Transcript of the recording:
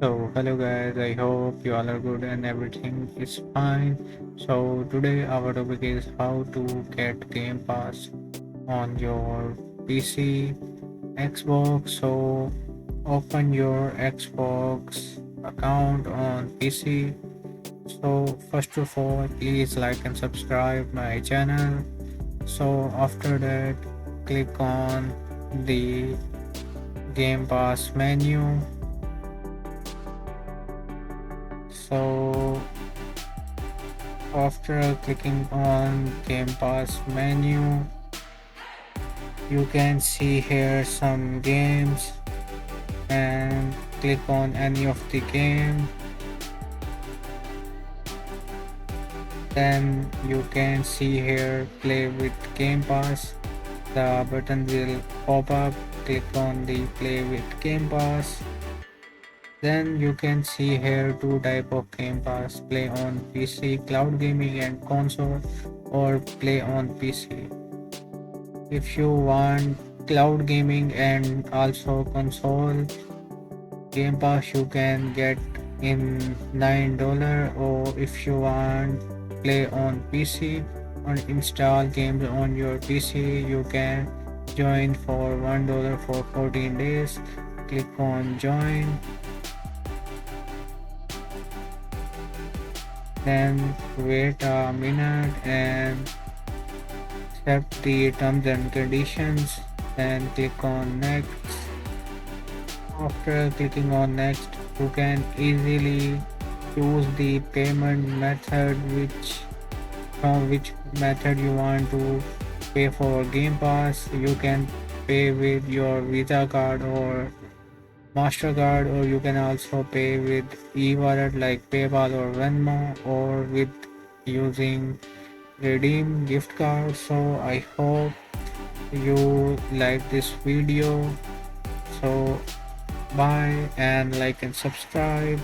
So hello guys, I hope you all are good and everything is fine. So today our topic is how to get Game Pass on your PC, Xbox. So open your Xbox account on PC. So first of all, please like and subscribe my channel. So after that, click on the Game Pass menu. So after clicking on Game Pass menu, you can see here some games and click on any of the game. Then you can see here play with Game Pass. The button will pop up. Click on the play with Game Pass. Then you can see here two type of Game Pass: play on PC, cloud gaming and console, or play on PC. If you want cloud gaming and also console Game Pass, you can get in $9, or if you want play on PC or install games on your PC, you can join for $1 for 14 days. Click on join, then wait a minute and accept the terms and conditions, then click on next. After clicking on next, you can easily choose the payment method from which method you want to pay for Game Pass. You can pay with your Visa card or MasterCard, or you can also pay with e-wallet like PayPal or Venmo, or with using redeem gift card. So I hope you like this video. So bye and like and subscribe.